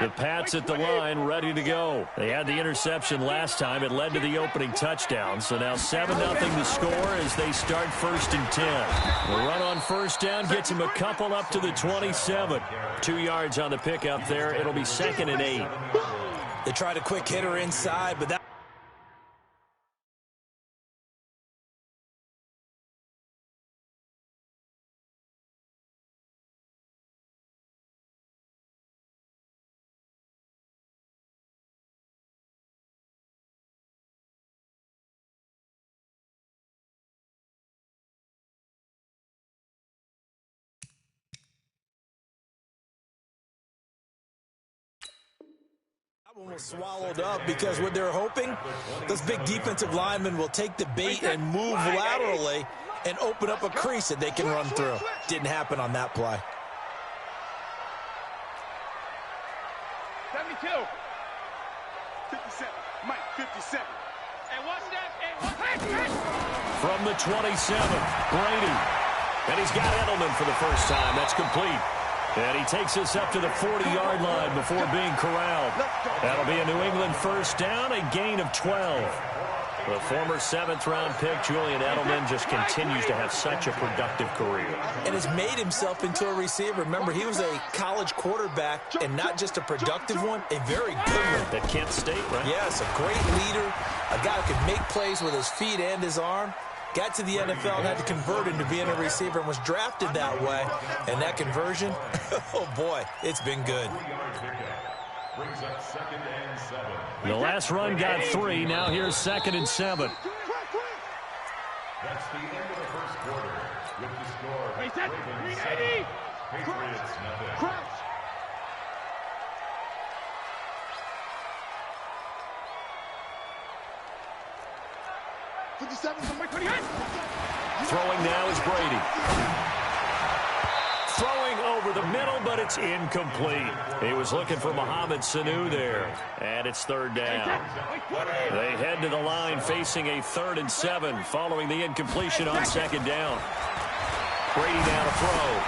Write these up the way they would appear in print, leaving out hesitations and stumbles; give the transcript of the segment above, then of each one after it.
The Pats at the line, ready to go. They had the interception last time. It led to the opening touchdown. So now 7-0 the score as they start 1st and 10. The run on first down gets them a couple up to the 27. 2 yards on the pickup there. It'll be 2nd and 8. They tried a quick hitter inside, but that one was swallowed up because what they're hoping, those big defensive linemen will take the bait and move laterally and open up a crease that they can run through. Didn't happen on that play. 72. 57. Mike, 57. And what's that? From the 27, Brady. And he's got Edelman for the first time. That's complete. And he takes us up to the 40-yard line before being corralled. That'll be a New England first down, a gain of 12. The former 7th-round pick, Julian Edelman, just continues to have such a productive career. And has made himself into a receiver. Remember, he was a college quarterback, and not just a productive one, a very good one. At Kent State, right? Yes, a great leader, a guy who could make plays with his feet and his arm. Got to the NFL and had to convert into being a receiver and was drafted that way. And that conversion, oh boy, it's been good. The last run got 3. Now here's 2nd and 7. That's the end of the first quarter. With the score, Ravens 7, Patriots nothing. 57 from my 28. Throwing now is Brady. Throwing over the middle, but it's incomplete. He was looking for Mohamed Sanu there. And it's 3rd down. They head to the line facing a 3rd and 7 following the incompletion on 2nd down. Brady now to throw.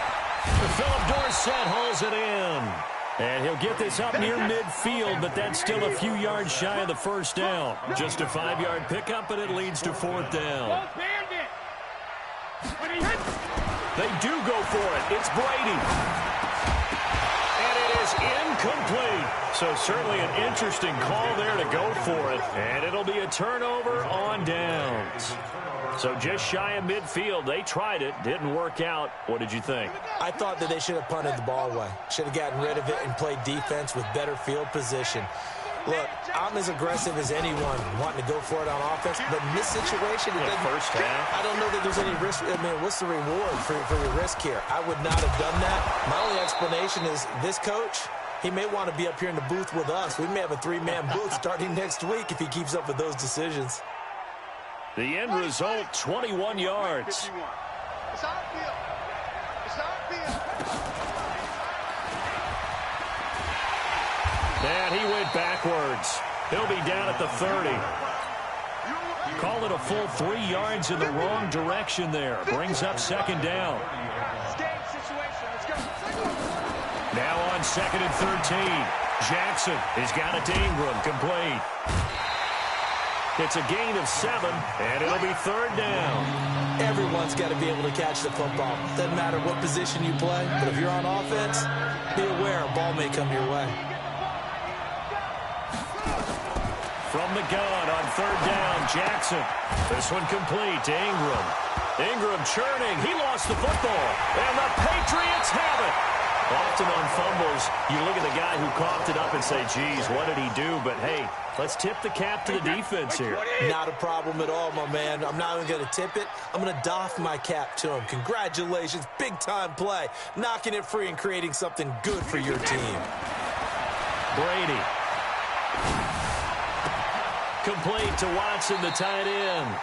Philip Dorsett hauls it in. And he'll get this up near midfield, but that's still a few yards shy of the first down. Just a 5-yard pickup, but it leads to 4th down. They do go for it. It's Brady. And it is incomplete. So certainly an interesting call there to go for it. And it'll be a turnover on downs. So just shy of midfield. They tried it. Didn't work out. What did you think? I thought that they should have punted the ball away. Should have gotten rid of it and played defense with better field position. Look, I'm as aggressive as anyone wanting to go for it on offense, but in this situation, it doesn't. First half. I don't know that there's any risk. I mean, what's the reward for your risk here? I would not have done that. My only explanation is this coach, he may want to be up here in the booth with us. We may have a 3-man booth starting next week if he keeps up with those decisions. The end result, 21 yards. It's outfield. It's outfield. And he went backwards. He'll be down at the 30. Call it a full 3 yards in the wrong direction there. Brings up 2nd down. Now on 2nd and 13. Jackson has got it to Ingram, complete. It's a gain of 7, and it'll be 3rd down. Everyone's got to be able to catch the football. Doesn't matter what position you play, but if you're on offense, be aware a ball may come your way. From the gun on 3rd down, Jackson. This one complete to Ingram. Ingram churning. He lost the football, and the Patriots have it. Often on fumbles, you look at the guy who coughed it up and say, geez, what did he do? But, hey, let's tip the cap to the defense here. Not a problem at all, my man. I'm not even going to tip it. I'm going to doff my cap to him. Congratulations. Big-time play. Knocking it free and creating something good for your team. Brady. Complete to Watson, the tight end.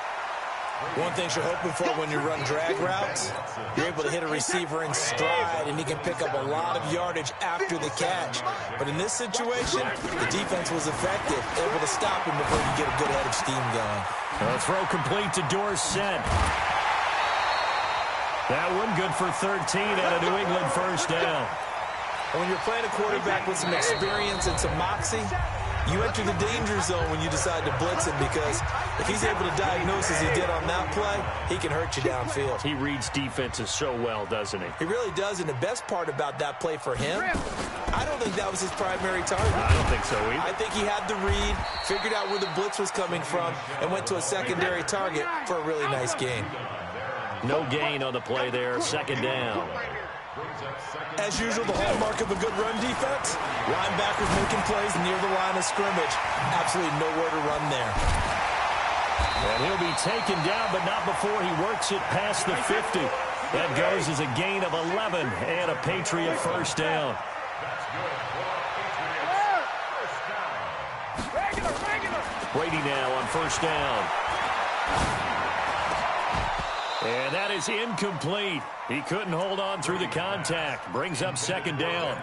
One thing you're hoping for when you run drag routes, you're able to hit a receiver in stride, and he can pick up a lot of yardage after the catch. But in this situation, the defense was effective, able to stop him before you get a good head of steam going. A throw complete to Dorsett. That one good for 13 and a New England first down. And when you're playing a quarterback with some experience and some moxie, you enter the danger zone when you decide to blitz him, because if he's able to diagnose as he did on that play, he can hurt you downfield. He reads defenses so well, doesn't he? He really does, and the best part about that play for him, I don't think that was his primary target. I don't think so either. I think he had the read, figured out where the blitz was coming from, and went to a secondary target for a really nice gain. No gain on the play there, second down. As usual, the hallmark of a good run defense, linebackers making plays near the line of scrimmage. Absolutely nowhere to run there. And he'll be taken down, but not before he works it past the 50. That goes as a gain of 11 and a Patriot first down. Brady now on first down. And that is incomplete. He couldn't hold on through the contact. Brings up second down.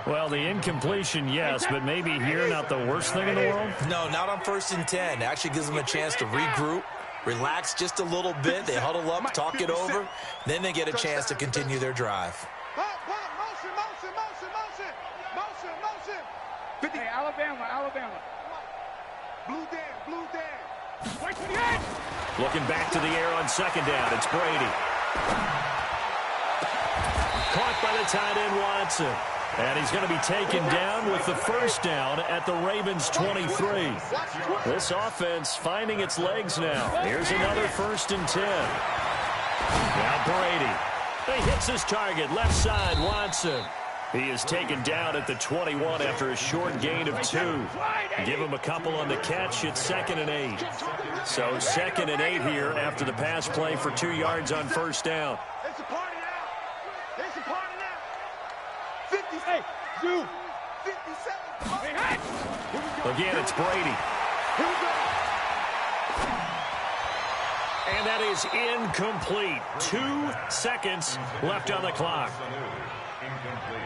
Well, the incompletion, yes, but maybe here not the worst thing in the world? No, not on 1st and 10. It actually gives them a chance to regroup, relax just a little bit. They huddle up, talk it over. Then they get a chance to continue their drive. Hey, Alabama. Blue Dan. Right to the edge. Looking back to the air on second down. It's Brady. Caught by the tight end, Watson. And he's going to be taken down with the first down at the Ravens' 23. This offense finding its legs now. Here's another 1st and 10. Now Brady. He hits his target, left side, Watson. He is taken down at the 21 after a short gain of 2. Give him a couple on the catch. It's 2nd and 8. So 2nd and 8 here after the pass play for 2 yards on first down. It's a party now. It's a party now. 58, 2, 57. Again, it's Brady. Here we go. And that is incomplete. 2 seconds left on the clock. Incomplete.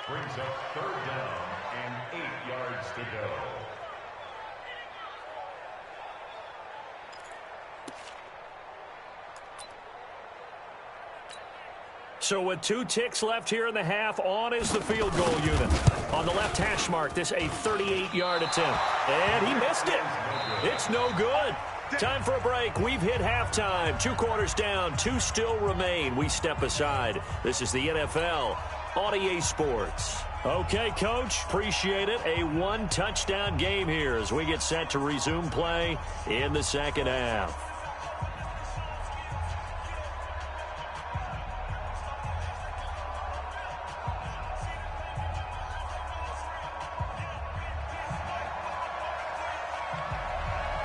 Brings up third down and 8 yards to go. So with 2 ticks left here in the half, on is the field goal unit. On the left hash mark, this a 38-yard attempt. And he missed it. It's no good. Time for a break. We've hit halftime. 2 quarters down. 2 still remain. We step aside. This is the NFL on EA Sports. Okay, Coach. Appreciate it. A 1-touchdown game here as we get set to resume play in the second half.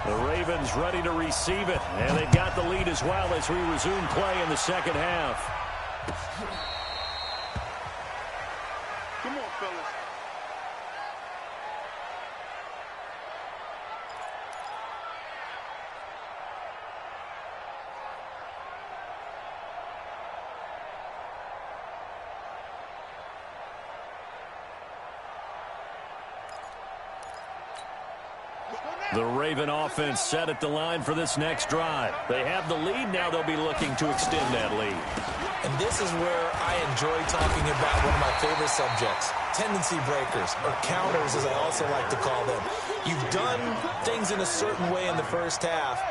The Ravens ready to receive it, and they've got the lead as well as we resume play in the second half. Come on, fellas. The Raven offense set at the line for this next drive. They have the lead. Now they'll be looking to extend that lead. And this is where I enjoy talking about one of my favorite subjects, tendency breakers, or counters as I also like to call them. You've done things in a certain way in the first half,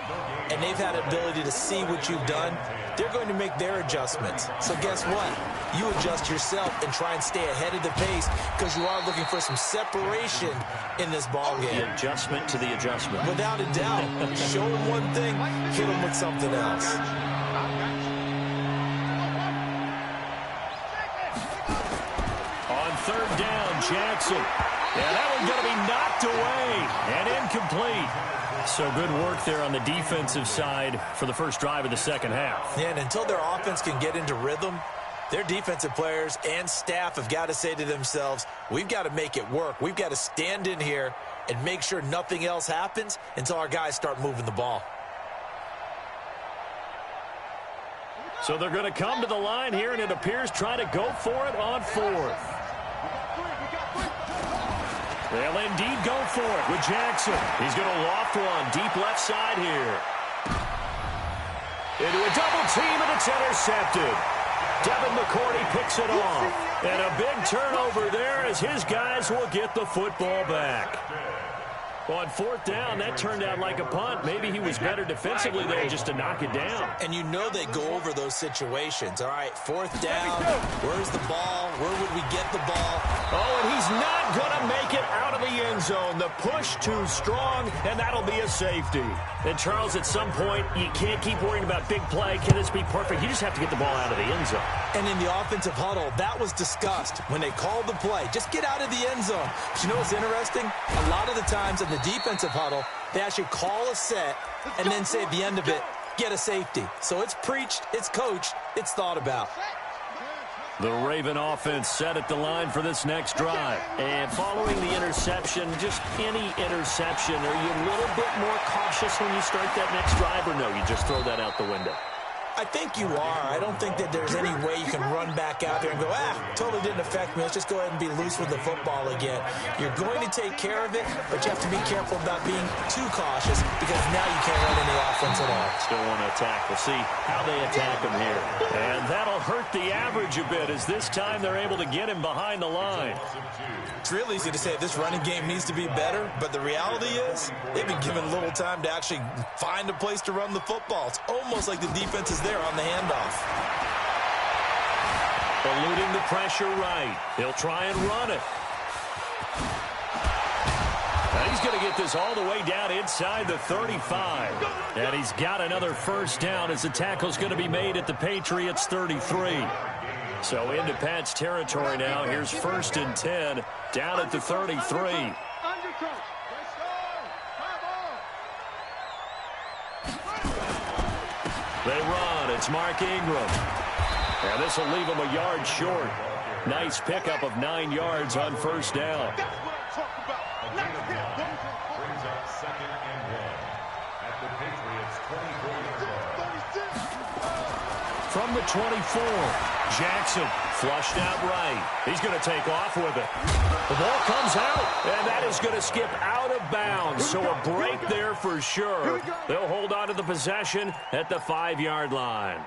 and they've had ability to see what you've done. They're going to make their adjustments. So guess what? You adjust yourself and try and stay ahead of the pace because you are looking for some separation in this ball game. The adjustment to the adjustment. Without a doubt. Show them one thing, hit them with something else. On third down, Jackson. Yeah, that one's going to be knocked away and incomplete. So good work there on the defensive side for the first drive of the second half. Yeah, and until their offense can get into rhythm, their defensive players and staff have got to say to themselves, we've got to make it work. We've got to stand in here and make sure nothing else happens until our guys start moving the ball. So they're going to come to the line here, and it appears trying to go for it on fourth. They'll indeed go for it with Jackson. He's going to loft one deep left side here. Into a double team, and it's intercepted. Devin McCourty picks it off. And a big turnover there as his guys will get the football back. On fourth down, that turned out like a punt. Maybe he was better defensively there just to knock it down. And you know they go over those situations. All right, fourth down, where's the ball? Where would we get the ball? Oh, and he's not going to make it out of the end zone. The push too strong, and that'll be a safety. And, Charles, at some point, you can't keep worrying about big play. Can this be perfect? You just have to get the ball out of the end zone. And in the offensive huddle, that was discussed when they called the play. Just get out of the end zone. But you know what's interesting? A lot of the times in the defensive huddle, they actually call a set and then say at the end of it, get a safety. So it's preached, it's coached, it's thought about. The Raven offense set at the line for this next drive. And following the interception, just any interception, are you a little bit more cautious when you start that next drive, or no, you just throw that out the window? I think you are. I don't think that there's any way you can run back out there and go, totally didn't affect me. Let's just go ahead and be loose with the football again. You're going to take care of it, but you have to be careful about being too cautious because now you can't run any offense at all. Still want to attack. We'll see how they attack him here. And that'll hurt the average a bit as this time they're able to get him behind the line. It's real easy to say this running game needs to be better, but the reality is they've been given little time to actually find a place to run the football. It's almost like the defense is there on the handoff. Eluding the pressure right. He'll try and run it. Now he's going to get this all the way down inside the 35. And he's got another first down as the tackle's going to be made at the Patriots' 33. So into Pat's territory now. Here's 1st and 10 down at the 33. They run. It's Mark Ingram. And this will leave him a yard short. Nice pickup of 9 yards on first down. Brings up 2nd and 1 at the Patriots' 24-yard line. From the 24, Jackson flushed out right. He's going to take off with it. The ball comes out, and that is going to skip out of bounds. So a break there for sure. They'll hold on to the possession at the 5-yard line.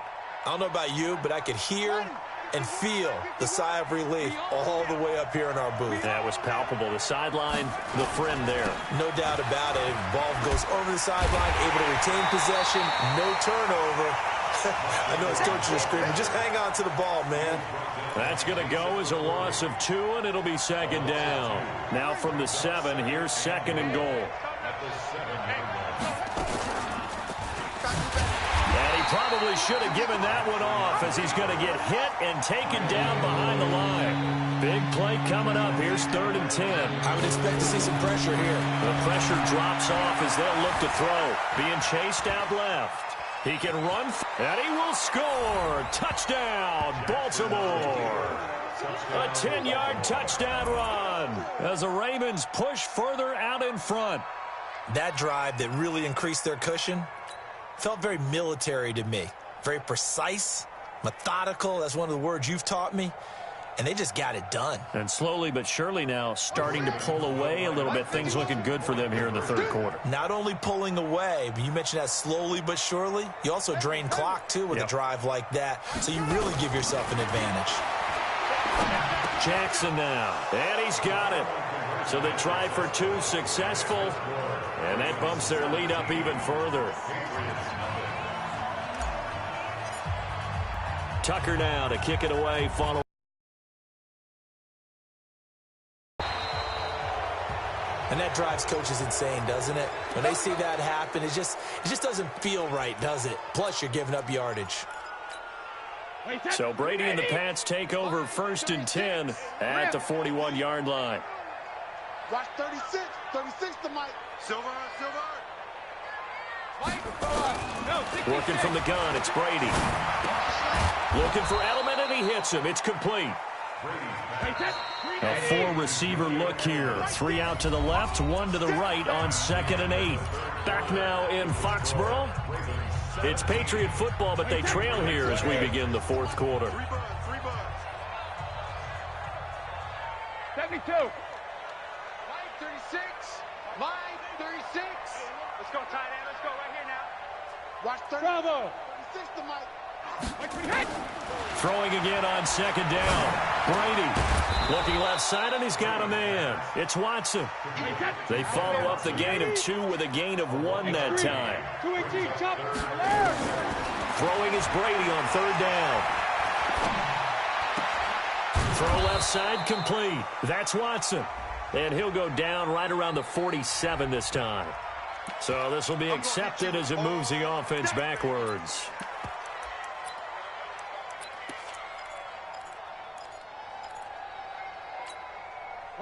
I don't know about you, but I could hear and feel the sigh of relief all the way up here in our booth. That was palpable. The sideline, the friend there. No doubt about it. Ball goes over the sideline, able to retain possession, no turnover. I know his coaches are screaming, just hang on to the ball, man. That's going to go as a loss of 2, and it'll be 2nd down. Now from the 7, here's 2nd and goal. And he probably should have given that one off as he's going to get hit and taken down behind the line. Big play coming up. Here's 3rd and 10. I would expect to see some pressure here. The pressure drops off as they'll look to throw. Being chased out left. He can run, and he will score. Touchdown, Baltimore. A 10-yard touchdown run as the Ravens push further out in front. That drive that really increased their cushion felt very military to me. Very precise, methodical. That's one of the words you've taught me. And they just got it done. And slowly but surely now starting to pull away a little bit. Things looking good for them here in the 3rd quarter. Not only pulling away, but you mentioned that slowly but surely. You also drain clock, too, with a drive like that. So you really give yourself an advantage. Jackson now. And he's got it. So they tried for 2, successful. And that bumps their lead up even further. Tucker now to kick it away. Follow. And that drives coaches insane, doesn't it? When they see that happen, it just doesn't feel right, does it? Plus, you're giving up yardage. So Brady and the Pats take over 1st and 10 at the 41-yard line. Watch 36. 36 to Mike. Silver. Working from the gun, it's Brady. Looking for Edelman, and he hits him. It's complete. A 4-receiver look here. 3 out to the left, 1 to the right on 2nd and 8. Back now in Foxborough. It's Patriot football, but they trail here as we begin the 4th quarter. 72. Line 36. Line 36. Let's go, tight end. Let's go right here now. Watch 30. Bravo. 36 to Mike. Throwing again on second down. Brady looking left side, and he's got a man. It's Watson. They follow up the gain of 2 with a gain of 1 that time. Throwing is Brady on third down. Throw left side complete. That's Watson. And he'll go down right around the 47 this time. So this will be accepted as it moves the offense backwards.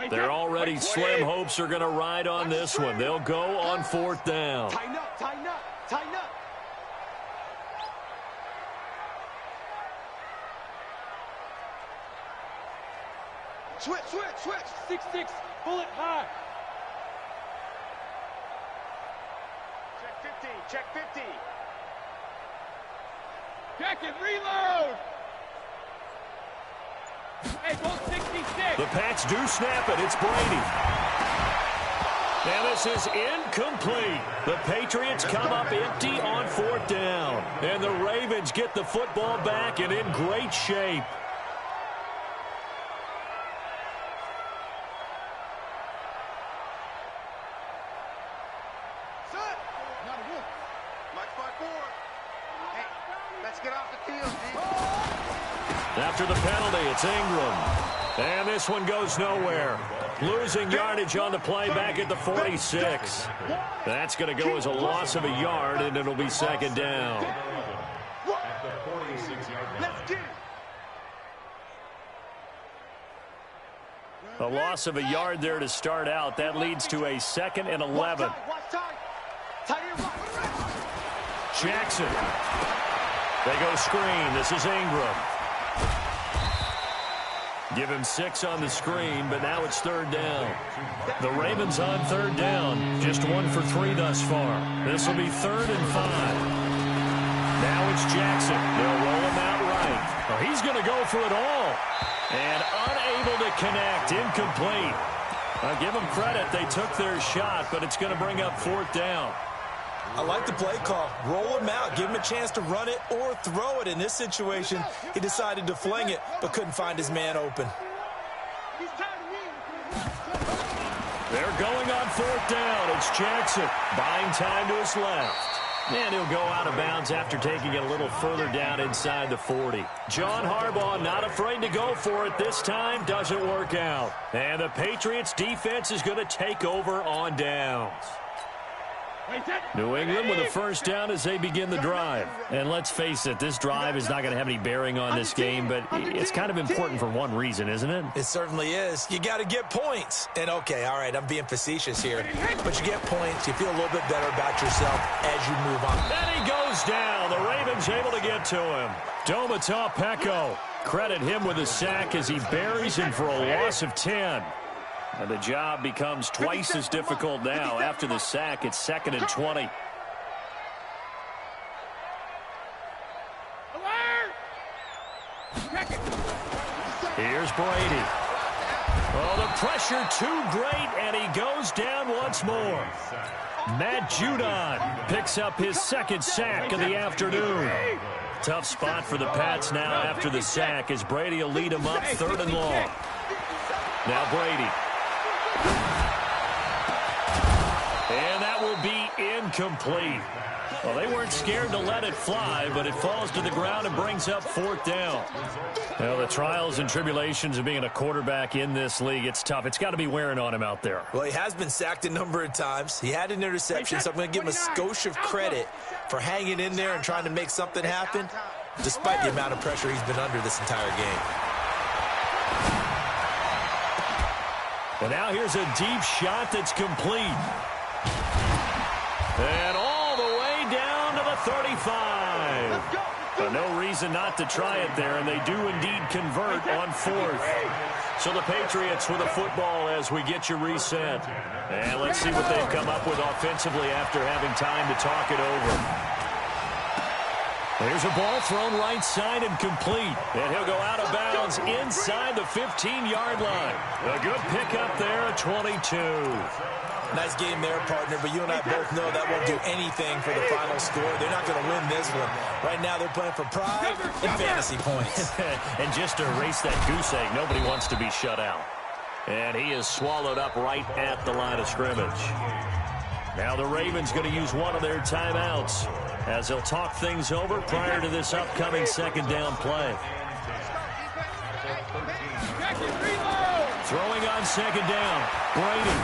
They're already slim hopes are going to ride on this one. They'll go on fourth down. Tighten up, tighten up, tighten up. Switch, switch, switch. 6-6, bullet high. Check 50, check 50. Check it, reload. Hey, go 66. The Pats do snap it. It's Brady. And this is incomplete. The Patriots come up empty on fourth down. And the Ravens get the football back and in great shape. Son. Not a wolf. Mike 5-4. Hey, let's get off the field, G. After the penalty, it's Ingram. And this one goes nowhere. Losing yardage on the play back at the 46. That's going to go as a loss of a yard, and it'll be second down. At the 46-yard line. Let's get it. A loss of a yard there to start out. That leads to a 2nd and 11. Watch time. Tight end, watch. Jackson. They go screen. This is Ingram. Give him 6 on the screen, but now it's third down. The Ravens on third down. Just 1 for 3 thus far. This will be 3rd and 5. Now it's Jackson. They'll roll him out right. Oh, he's going to go for it all. And unable to connect. Incomplete. I'll give them credit. They took their shot, but it's going to bring up fourth down. I like the play call. Roll him out. Give him a chance to run it or throw it. In this situation, he decided to fling it, but couldn't find his man open. They're going on fourth down. It's Jackson buying time to his left. And he'll go out of bounds after taking it a little further down inside the 40. John Harbaugh not afraid to go for it this time. Doesn't work out. And the Patriots defense is going to take over on downs. New England with a first down as they begin the drive. And let's face it, this drive is not going to have any bearing on this game, but it's kind of important for one reason, isn't it? It certainly is. You got to get points. And, okay, all right, I'm being facetious here. But you get points. You feel a little bit better about yourself as you move on. And he goes down. The Ravens able to get to him. Domata Peko. Credit him with a sack as he buries him for a loss of 10. And the job becomes twice as difficult now. After the sack, it's 2nd and 20. Here's Brady. Oh, the pressure too great, and he goes down once more. Matt Judon picks up his 2nd sack of the afternoon. Tough spot for the Pats now after the sack as Brady will lead him up 3rd and long. Now Brady. And that will be incomplete. Well, they weren't scared to let it fly, but it falls to the ground and brings up 4th down. Well, the trials and tribulations of being a quarterback in this league, it's tough. It's got to be wearing on him out there. Well, he has been sacked a number of times. He had an interception, so I'm going to give him a skosh of credit for hanging in there and trying to make something happen, despite the amount of pressure he's been under this entire game. And now here's a deep shot that's complete. And all the way down to the 35. No reason not to try it there, and they do indeed convert on 4th. So the Patriots with a football as we get you reset. And let's see what they've come up with offensively after having time to talk it over. There's a ball thrown right side and complete. And he'll go out of bounds inside the 15-yard line. A good pickup there at 22. Nice game there, partner, but you and I both know that won't do anything for the final score. They're not going to win this one. Right now they're playing for pride and fantasy points. And just to erase that goose egg, nobody wants to be shut out. And he is swallowed up right at the line of scrimmage. Now the Ravens going to use one of their timeouts as they'll talk things over prior to this upcoming second down play. Throwing on second down, Brady.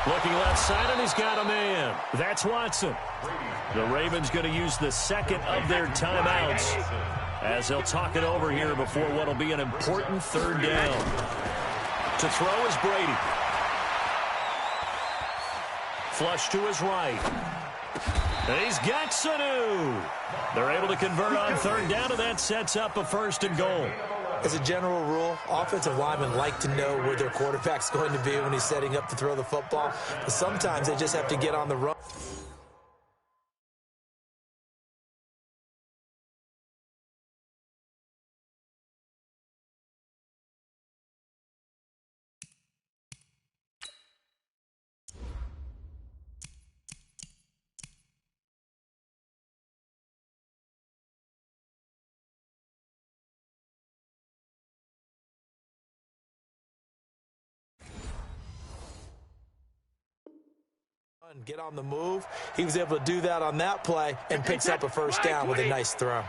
Looking left side, and he's got a man. That's Watson. The Ravens going to use the second of their timeouts as they'll talk it over here before what will be an important third down. To throw is Brady. Flush to his right. And he's got Sanu. They're able to convert on third down, and that sets up a first and goal. As a general rule, offensive linemen like to know where their quarterback's going to be when he's setting up to throw the football. But sometimes they just have to get on the run. Get on the move. He was able to do that on that play and picks up a first down with a nice throw.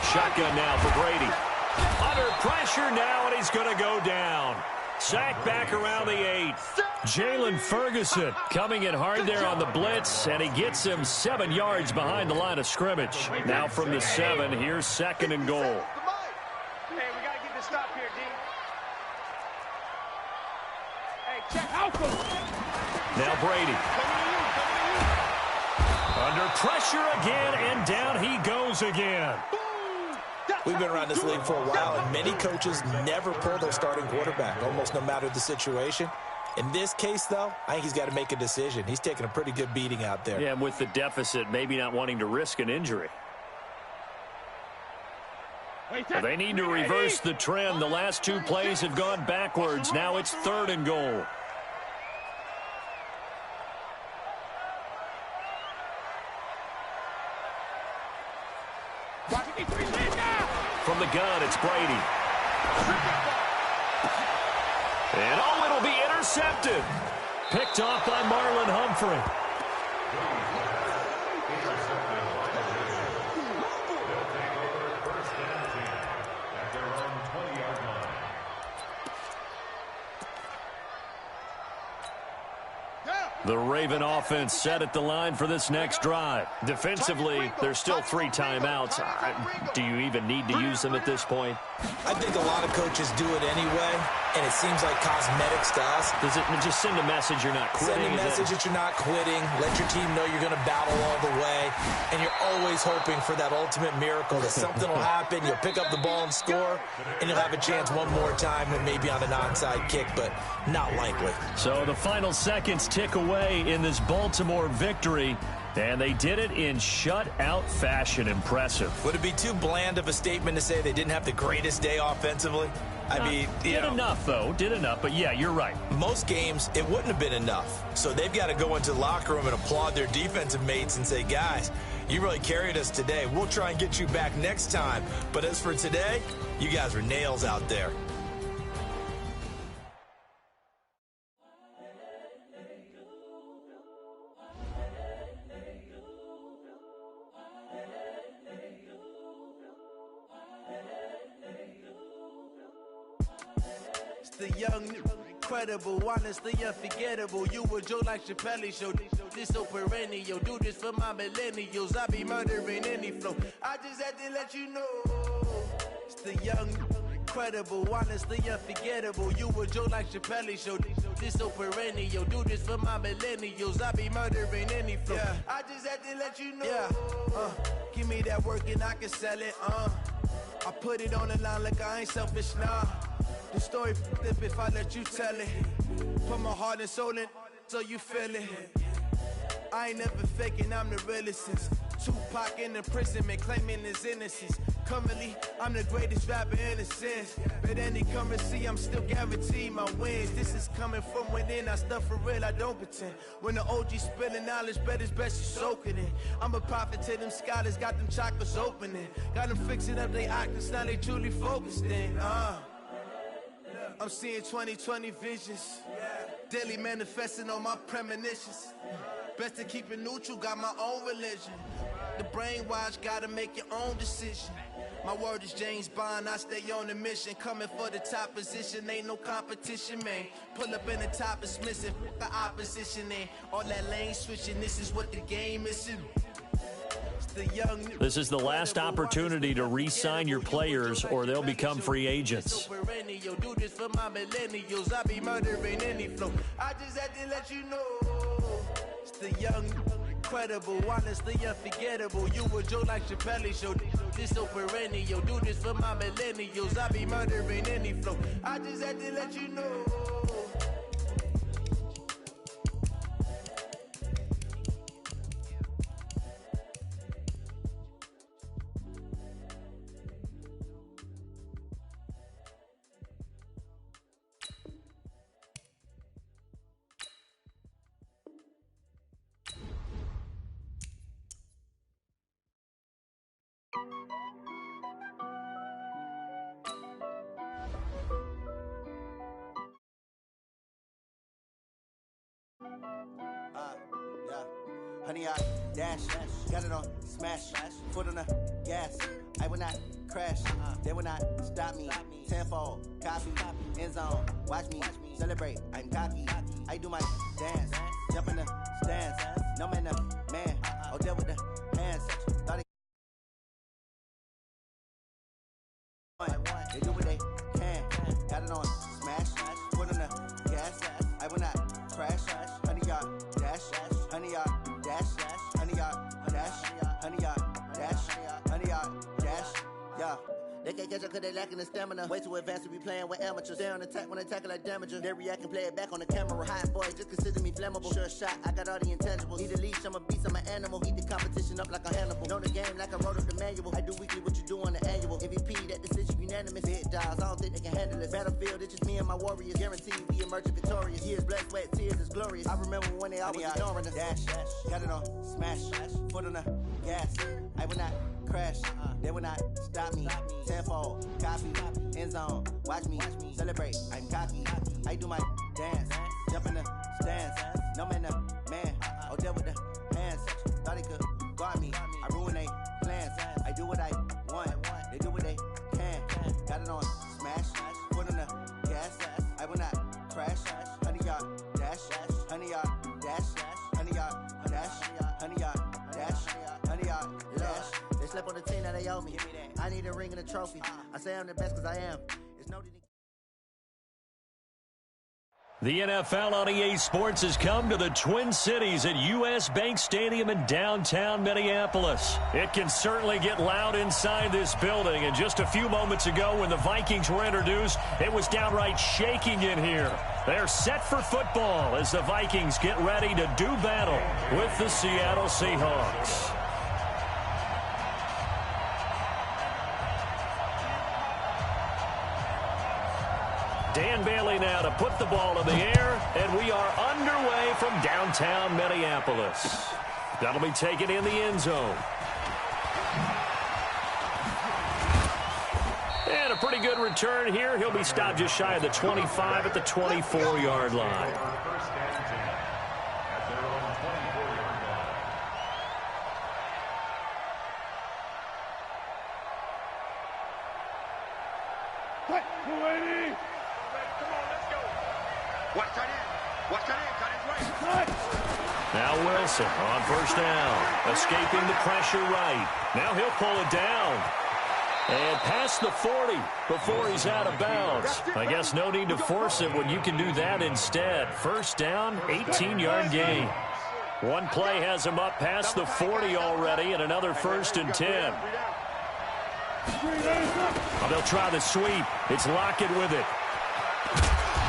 Shotgun now for Brady. Under pressure now, and he's going to go down. Sacked back around the 8. Jalen Ferguson coming in hard there on the blitz, and he gets him 7 yards behind the line of scrimmage. Now from the 7, here's second and goal. Hey, we got to get this stop here, D. Hey, check out. Now Brady. Under pressure again, and down he goes again. We've been around this league for a while, and many coaches never pull their starting quarterback, almost no matter the situation. In this case, though, I think he's got to make a decision. He's taking a pretty good beating out there. Yeah, and with the deficit, maybe not wanting to risk an injury. Well, they need to reverse the trend. The last 2 plays have gone backwards. Now it's third and goal. From the gun, it's Brady. And oh, it'll be intercepted. Picked off by Marlon Humphrey. The Raven offense set at the line for this next drive. Defensively, there's still 3 timeouts. Do you even need to use them at this point? I think a lot of coaches do it anyway, and it seems like cosmetics to us. Does it just send a message you're not quitting? Send a message that you're not quitting. Let your team know you're going to battle all the way, and you're always hoping for that ultimate miracle that something will happen, you'll pick up the ball and score, and you'll have a chance one more time and maybe on an onside kick, but not likely. So the final seconds tick away in this Baltimore victory, and they did it in shutout fashion. Impressive. Would it be too bland of a statement to say they didn't have the greatest day offensively? I mean, did enough, though. Did enough, but yeah, you're right. Most games, it wouldn't have been enough. So they've got to go into the locker room and applaud their defensive mates and say, guys, you really carried us today. We'll try and get you back next time. But as for today, you guys were nails out there. The young, incredible, honestly unforgettable. You a Joe like Chappelle show. This so perennial. Do this for my millennials. I be murdering any flow. I just had to let you know. It's the young, incredible, honestly unforgettable. You a Joe like Chappelle show. This so perennial. Do this for my millennials. I be murdering any flow. Yeah. I just had to let you know. Yeah. Give me that work and I can sell it. I put it on the line like I ain't selfish, nah. The story flip if I let you tell it. Put my heart and soul in so you feel it. I ain't never faking, I'm the realest since Tupac in imprisonment, claiming his innocence. Currently, I'm the greatest rapper in a sense. But any currency, I'm still guaranteed my wins. This is coming from within, I stuff for real, I don't pretend. When the OG spilling knowledge, bet it's best you soak it in. I'm a prophet to them scholars, got them chakras opening. Got them fixing up they octaves, now they truly focused in. I'm seeing 2020 visions. Daily manifesting on my premonitions. Best to keep it neutral, got my own religion. The brainwash, gotta make your own decision. My word is James Bond, I stay on a mission. Coming for the top position, ain't no competition, man. Pull up in the top is missing, the opposition in. All that lane switching, this is what the game is in. This is the last opportunity to re-sign your players or they'll become free agents. Do this for my millennials, I be murdering any flow. I just had to let you know. It's the young, incredible, honestly unforgettable. You a joke like Chappelle show. This so perennial. Do this for my millennials, I be murdering any flow. I just had to let you know. Honey, I dash, got it on smash, foot on the gas. I will not crash, they will not stop me. Tenfold, copy, end zone, watch me celebrate. I'm cocky, I do my dance, jump in the stands. No man, man, oh, deal with the hands. Thought they do what they can, got it on smash, foot on the gas. I will not crash, honey, y'all dash, honey, y'all dash, honey, y'all dash, honey, y'all dash, honey, y'all dash, yeah. They can't catch up cause they lacking the stamina. Way too advanced to be playing with amateurs. Stay on attack when they tackle like damager. They react and play it back on the camera. Hot boy, just consider me flammable. Sure shot, I got all the intangibles. Need a leash, I'm a beast, I'm an animal. Heat the competition up like a Hannibal. Know the game like I wrote up the manual. I do weekly what you do on the annual. MVP, that decision unanimous. Hit dials, I don't think they can handle it. Battlefield, it's just me and my warriors. Guaranteed we emerge victorious. Years, blood, sweat, tears is glorious. I remember when they always ignoring us. Dash, got it on smash, foot on the gas. I will not crash, they will not stop me. Tenfold, copy, end zone, watch me celebrate. I'm cocky, I do my dance, jump in the stands. No man, man, oh, deal with the hands. Thought they could guard me, I ruin they plans. I do what I want, they do what they can. Got it on smash, foot on the gas. I will not crash, honey, y'all dash, honey, y'all dash, honey, y'all dash, honey, y'all dash, honey, y'all dash. They slept on the team that they owe me. I need a ring and a trophy. I say I'm the best because I am. It's no. The NFL on EA Sports has come to the Twin Cities at US Bank Stadium in downtown Minneapolis. It can certainly get loud inside this building, and just a few moments ago when the Vikings were introduced, it was downright shaking in here. They're set for football as the Vikings get ready to do battle with the Seattle Seahawks. Dan Bailey now to put the ball in the air, and we are underway from downtown Minneapolis. That'll be taken in the end zone. And a pretty good return here. He'll be stopped just shy of the 25 at the 24-yard line. Now Wilson on first down, escaping the pressure right. Now he'll pull it down. And past the 40 before he's out of bounds. I guess no need to force it when you can do that instead. First down, 18-yard gain. One play has him up past the 40 already, and another 1st and 10. They'll try the sweep. It's Lockett with it.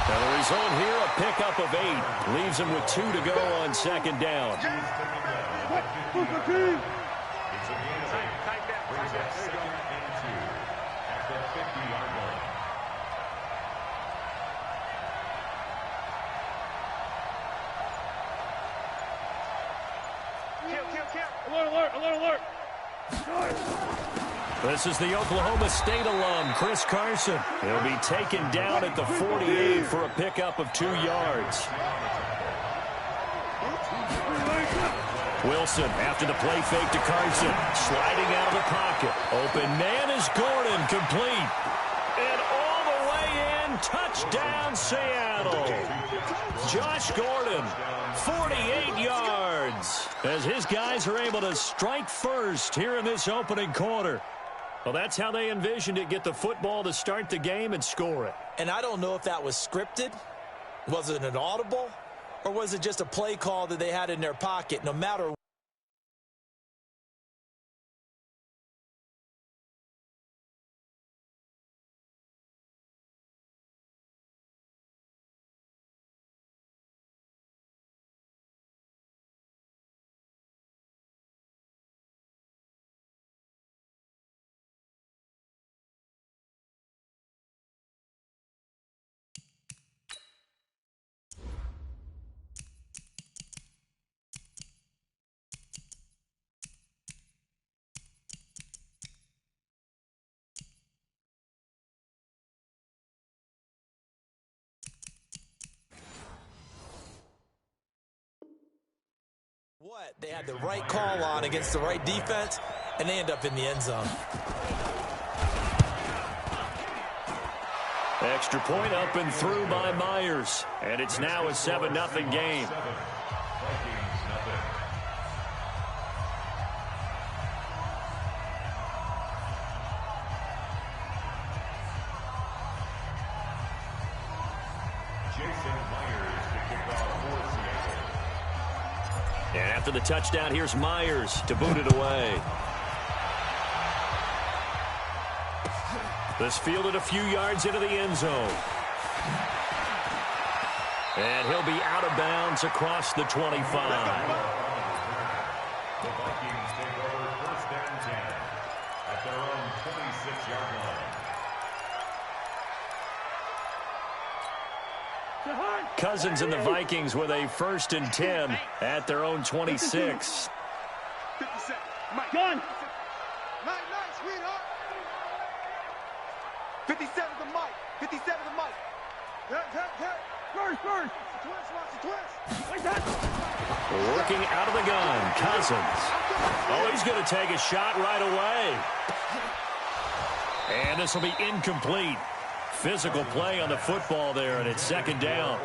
And the result here, a pickup of 8. Leaves him with 2 to go on second down. It's a gain of 8. Brings up 2nd and 2 at the 50-yard line. Alert. This is the Oklahoma State alum, Chris Carson. He'll be taken down at the 48 for a pickup of 2 yards. Wilson, after the play fake to Carson, sliding out of the pocket. Open man is Gordon, complete. And all the way in, touchdown Seattle. Josh Gordon, 48 yards, as his guys are able to strike first here in this opening quarter. Well, that's how they envisioned it, get the football to start the game and score it. And I don't know if that was scripted. Was it an audible? Or was it just a play call that they had in their pocket? No matter what, they had the right call on against the right defense, and they end up in the end zone. Extra point up and through by Myers. And it's now a 7-0 game. And after the touchdown, here's Myers to boot it away. This fielded a few yards into the end zone. And he'll be out of bounds across the 25. The Vikings take over 1st and 10 at their own 26-yard line. Cousins and the Vikings with a 1st and 10 at their own 26. 57. Mike. Gun. Nice, sweetheart. 57 to Mike. 57 to Mike. First. Working out of the gun, Cousins. Oh, he's going to take a shot right away. And this will be incomplete. Physical play on the football there, and it's 2nd down.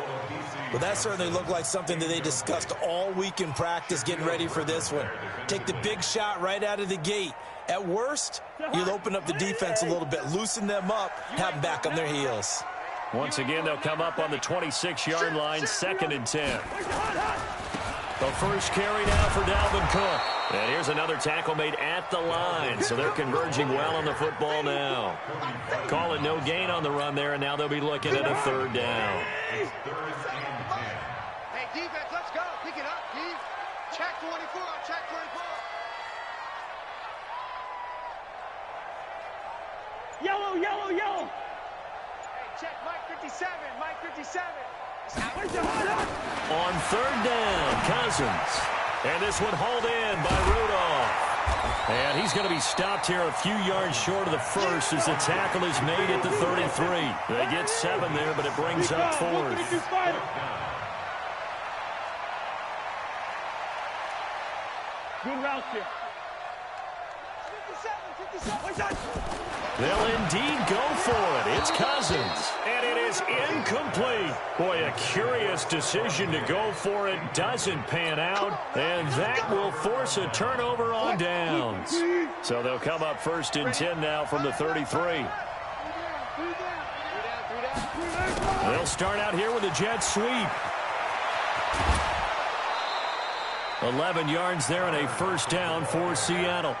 Well, that certainly looked like something that they discussed all week in practice getting ready for this one. Take the big shot right out of the gate. At worst, you'll open up the defense a little bit, loosen them up, have them back on their heels. Once again, they'll come up on the 26-yard line, 2nd and 10. The first carry now for Dalvin Cook. And here's another tackle made at the line, so they're converging well on the football now. Call it no gain on the run there, and now they'll be looking at a 3rd down. Hey, defense, let's go. Pick it up, D. Check 24. Check 24. Yellow. Hey, check Mike 57. Mike 57. On 3rd down, Cousins. And this one hauled in by Rudolph. And he's going to be stopped here a few yards short of the first as the tackle is made at the 33. They get 7 there, but it brings up 4th. Good route here. 57. They'll indeed go for it. It's Cousins. And it is incomplete. Boy, a curious decision to go for it doesn't pan out. And that will force a turnover on downs. So they'll come up 1st and 10 now from the 33. They'll start out here with a jet sweep. 11 yards there and a 1st down for Seattle.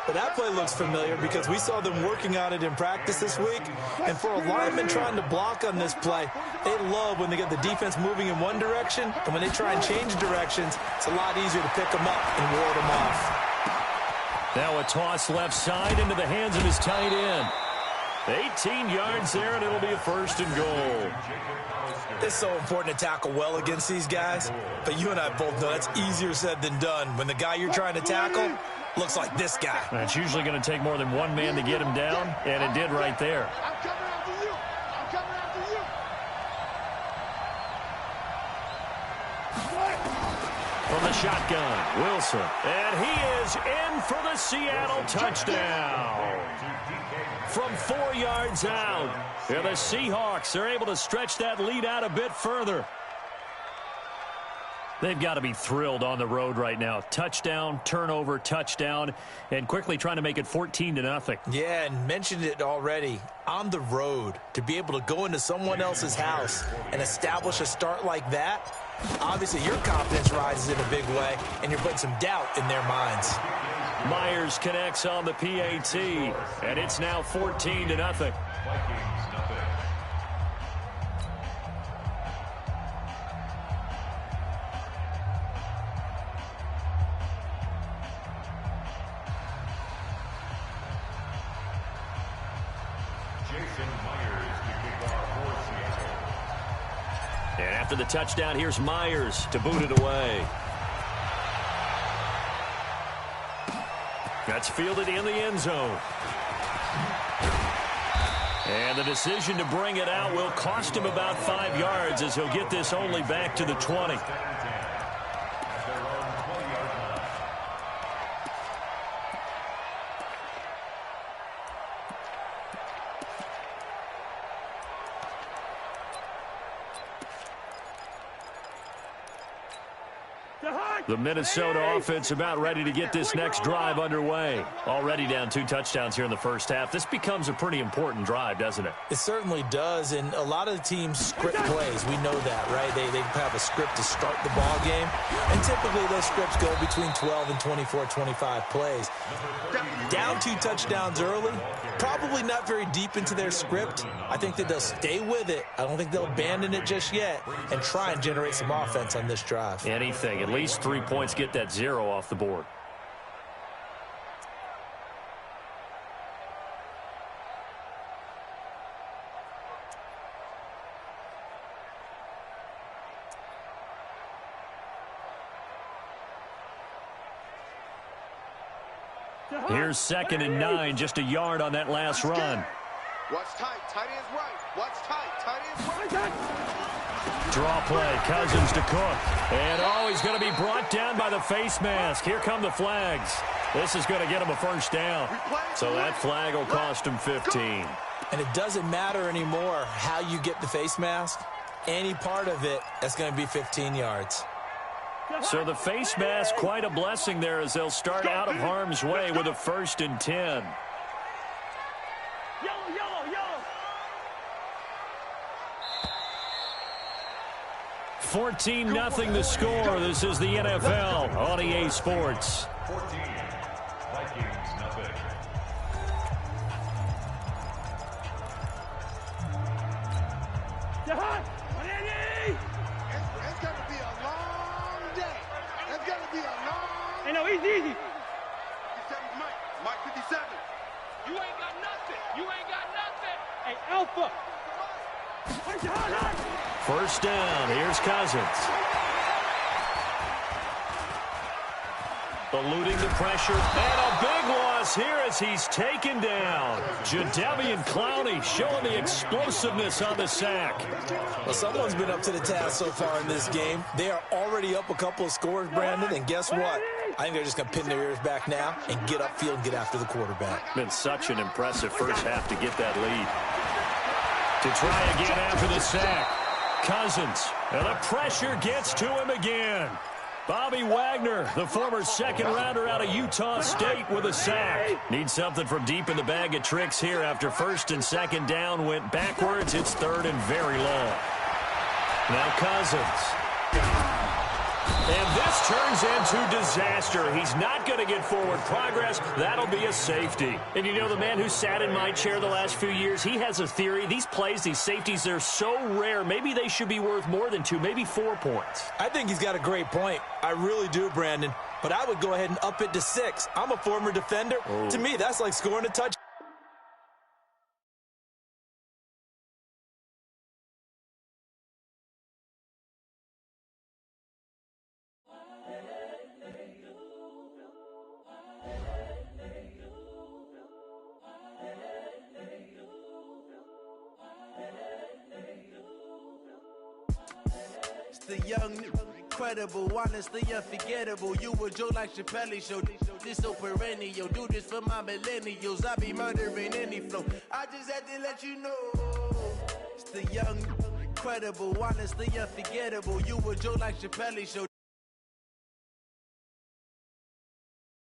But that play looks familiar because we saw them working on it in practice this week. And for a lineman trying to block on this play, they love when they get the defense moving in one direction, and when they try and change directions, it's a lot easier to pick them up and ward them off. Now a toss left side into the hands of his tight end. 18 yards there, and it'll be a 1st and goal. It's so important to tackle well against these guys, but you and I both know that's easier said than done when the guy you're trying to tackle looks like this guy. It's usually going to take more than one man to get him down, and it did right there. I'm coming after you. I'm coming after you. From the shotgun, Wilson. And he is in for the Seattle touchdown. From 4 yards out. And the Seahawks are able to stretch that lead out a bit further. They've got to be thrilled on the road right now. Touchdown, turnover, touchdown, and quickly trying to make it 14-0. Yeah, and mentioned it already. On the road, to be able to go into someone else's house and establish a start like that, obviously your confidence rises in a big way, and you're putting some doubt in their minds. Myers connects on the PAT, and it's now 14-0. And after the touchdown, here's Myers to boot it away. That's fielded in the end zone. And the decision to bring it out will cost him about 5 yards as he'll get this only back to the 20. The Minnesota offense about ready to get this next drive underway. Already down 2 touchdowns here in the first half. This becomes a pretty important drive, doesn't it? It certainly does, and a lot of the teams script plays. We know that, right? They have a script to start the ball game, and typically those scripts go between 12 and 24, 25 plays. Down 2 touchdowns early, probably not very deep into their script. I think that they'll stay with it. I don't think they'll abandon it just yet and try and generate some offense on this drive. Anything, at least 3 points, get that 0 off the board. Here's 2nd and 9, just a yard on that last run. Watch tight. Tight end's right. Watch tight. Tight end's right. Draw play, Cousins to Cook. And he's going to be brought down by the face mask. Here come the flags. This is going to get him a 1st down. So that flag will cost him 15. And it doesn't matter anymore how you get the face mask. Any part of it, that's going to be 15 yards. So the face mask, quite a blessing there as they'll start out of harm's way with a 1st and 10. Yellow, yellow, yellow. 14-0 the score. This is the NFL on EA Sports. 14, Vikings, nothing. It's going to be a long day. It's going to be a long Hey, no, easy. 57's Mike. Mike 57. You ain't got nothing. You ain't got nothing. Hey, Alpha. 1st down. Here's Cousins. Eluding the pressure. And a big loss here as he's taken down. Jadeveon Clowney showing the explosiveness on the sack. Well, someone's been up to the task so far in this game. They are already up a couple of scores, Brandon, and guess what? I think they're just going to pin their ears back now and get upfield and get after the quarterback. Been such an impressive first half to get that lead. To try again after the sack. Cousins. And the pressure gets to him again. Bobby Wagner, the former 2nd rounder out of Utah State, with a sack. Needs something from deep in the bag of tricks here after 1st and 2nd down went backwards. It's 3rd and very long. Now Cousins. And this turns into disaster. He's not going to get forward progress. That'll be a safety. And you know, the man who sat in my chair the last few years, he has a theory. These plays, these safeties, they're so rare. Maybe they should be worth more than 2, maybe 4 points. I think he's got a great point. I really do, Brandon. But I would go ahead and up it to 6. I'm a former defender. Oh. To me, that's like scoring a touchdown. The young, incredible, honestly unforgettable. You a Joe like Chappelle show. This so perennial. Do this for my millennials. I be murdering any flow. I just had to let you know. It's the young, incredible, honestly unforgettable. You a Joe like Chappelle show.